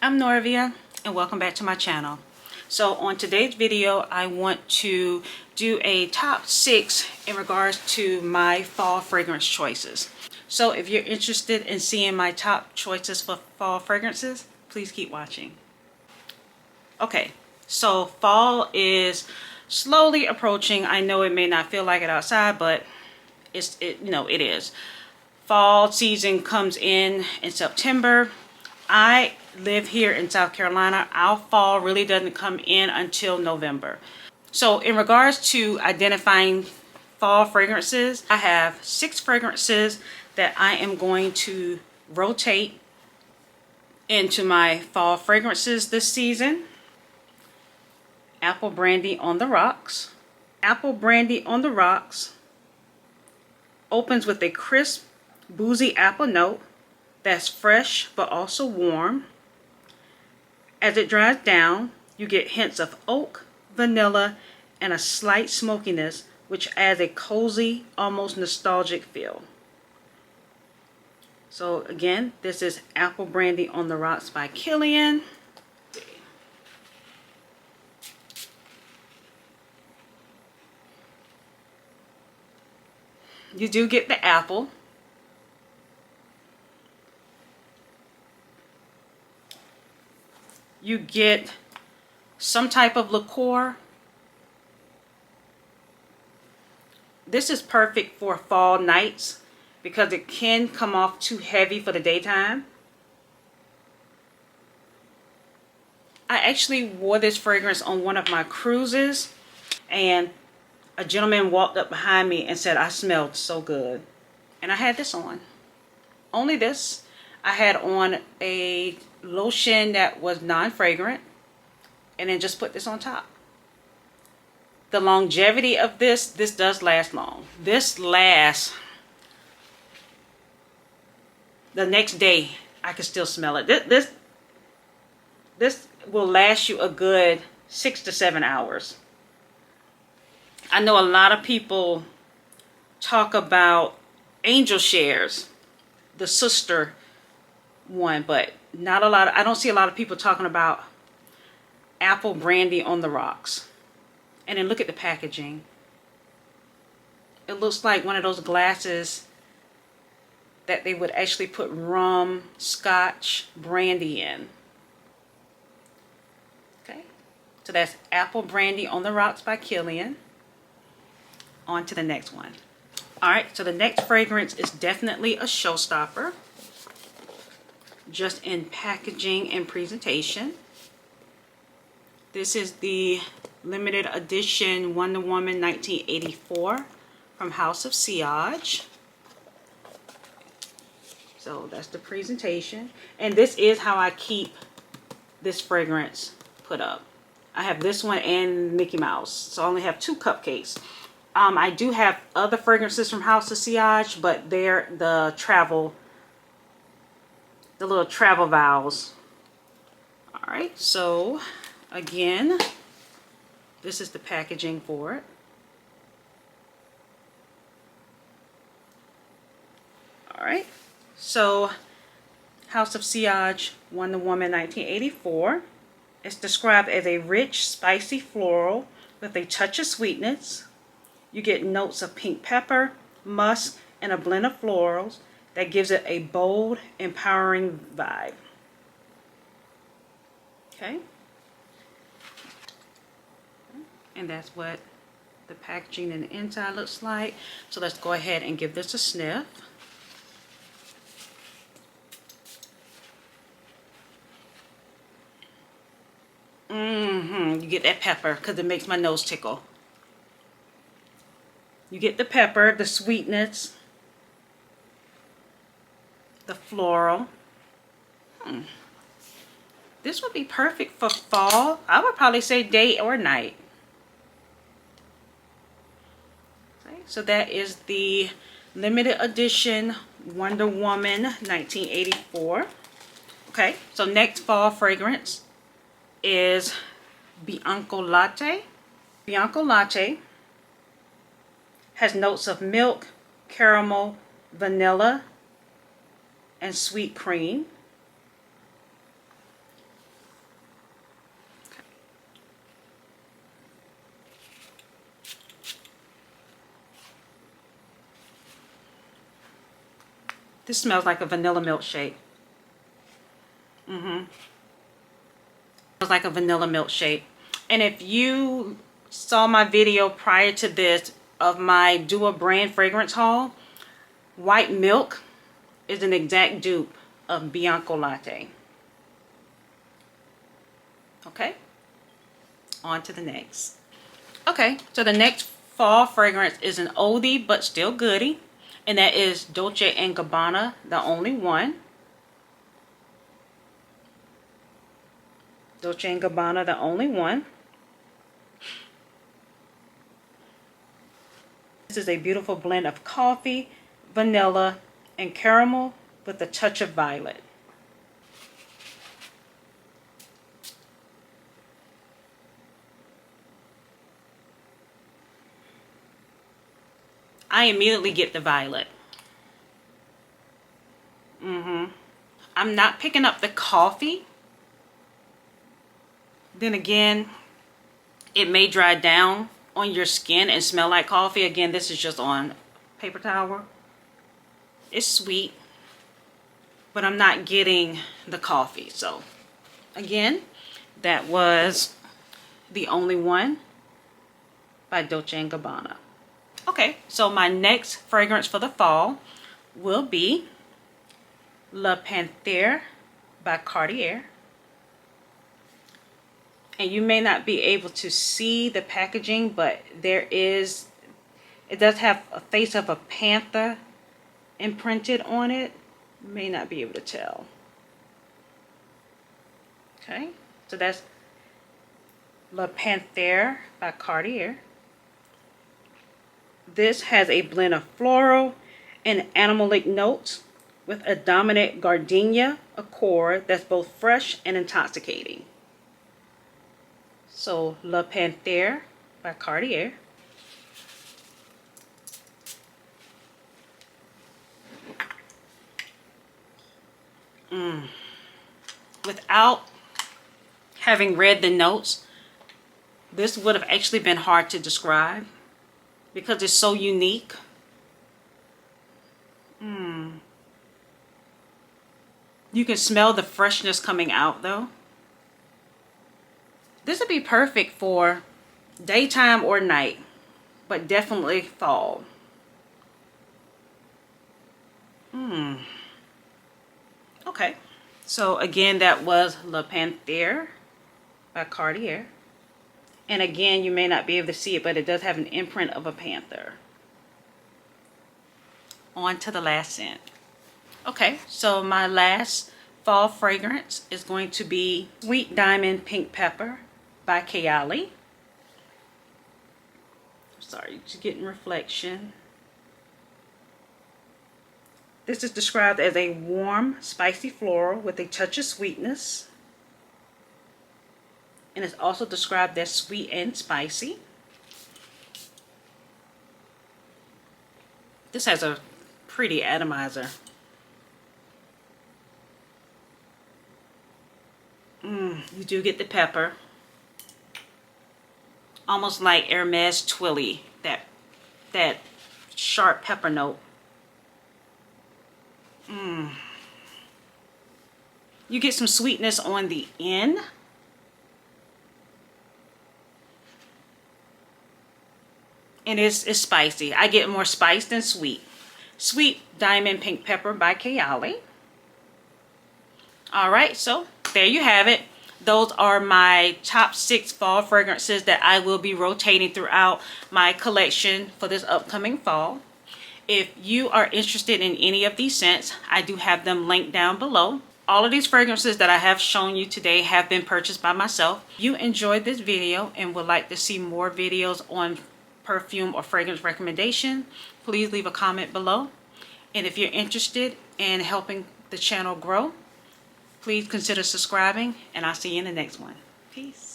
I'm Norvia and welcome back to my channel. So on today's video I want to do a top 6 in regards to my fall fragrance choices. So if you're interested in seeing my top choices for fall fragrances, please keep watching. Okay, so fall is slowly approaching. I know it may not feel like it outside, but it is. Fall season comes in September. I live here in South Carolina. Our fall really doesn't come in until November. So in regards to identifying fall fragrances, I have 6 fragrances that I am going to rotate into my fall fragrances this season. Apple Brandy on the Rocks. Apple Brandy on the Rocks opens with a crisp, boozy apple note that's fresh but also warm. As it dries down, you get hints of oak, vanilla, and a slight smokiness, which adds a cozy, almost nostalgic feel. So again, this is Apple Brandy on the Rocks by Kilian. You do get the apple. You get some type of liqueur. This is perfect for fall nights because it can come off too heavy for the daytime. I actually wore this fragrance on one of my cruises and a gentleman walked up behind me and said I smelled so good. And I had this on. Only this. I had on a lotion that was non-fragrant and then just put this on top. The longevity of this does last long. This lasts, the next day I can still smell it. This will last you a good 6 to 7 hours. I know a lot of people talk about Angel Shares, the sister one, but not a lot. I don't see a lot of people talking about Apple Brandy on the Rocks. And then look at the packaging. It looks like one of those glasses that they would actually put rum, scotch, brandy in. Okay, so that's Apple Brandy on the Rocks by Kilian. On to the next one. All right, so the next fragrance is definitely a showstopper, just in packaging and presentation. This is the limited edition Wonder Woman 1984 from House of Sillage. So that's the presentation. And this is how I keep this fragrance put up. I have this one and Mickey Mouse. So I only have 2 cupcakes. I do have other fragrances from House of Sillage, but they're the little travel vials. All right, so again, this is the packaging for it. All right, so House of Sillage Wonder Woman 1984. It's described as a rich, spicy floral with a touch of sweetness. You get notes of pink pepper, musk, and a blend of florals that gives it a bold, empowering vibe. Okay. And that's what the packaging and the inside looks like. So let's go ahead and give this a sniff. You get that pepper because it makes my nose tickle. You get the pepper, the sweetness, the floral. This would be perfect for fall. I would probably say day or night. Okay, so that is the limited edition Wonder Woman 1984. Okay, so next fall fragrance is Bianco Latte. Bianco Latte has notes of milk, caramel, vanilla, and sweet cream. This smells like a vanilla milkshake. Smells like a vanilla milkshake. And if you saw my video prior to this of my Dua brand fragrance haul, white milk is an exact dupe of Bianco Latte. Okay, on to the next. Okay, so the next fall fragrance is an oldie but still goodie, and that is Dolce & Gabbana, The Only One. Dolce & Gabbana, The Only One. This is a beautiful blend of coffee, vanilla, and caramel with a touch of violet. I immediately get the violet. I'm not picking up the coffee. Then again, it may dry down on your skin and smell like coffee. Again, this is just on paper towel. It's sweet, but I'm not getting the coffee. So again, that was The Only One by Dolce & Gabbana. Okay, so my next fragrance for the fall will be La Panthère by Cartier. And you may not be able to see the packaging, but it does have a face of a panther imprinted on it. You may not be able to tell. Okay, so that's La Panthère by Cartier. This has a blend of floral and animalic notes with a dominant gardenia accord that's both fresh and intoxicating. So La Panthère by Cartier. Without having read the notes, this would have actually been hard to describe because it's so unique. You can smell the freshness coming out though. This would be perfect for daytime or night, but definitely fall. Okay, so again, that was La Panthère by Cartier. And again, you may not be able to see it, but it does have an imprint of a panther. On to the last scent. Okay, so my last fall fragrance is going to be Sweet Diamond Pink Pepper by Kayali. Sorry, just getting reflection. This is described as a warm, spicy floral with a touch of sweetness. And it's also described as sweet and spicy. This has a pretty atomizer. You do get the pepper. Almost like Hermes Twilly, that sharp pepper note. You get some sweetness on the end. And it's spicy. I get more spice than sweet. Sweet Diamond Pink Pepper by Kayali. Alright, so there you have it. Those are my top 6 fall fragrances that I will be rotating throughout my collection for this upcoming fall. If you are interested in any of these scents, I do have them linked down below. All of these fragrances that I have shown you today have been purchased by myself. If you enjoyed this video and would like to see more videos on perfume or fragrance recommendation, please leave a comment below. And if you're interested in helping the channel grow, please consider subscribing, and I'll see you in the next one. Peace.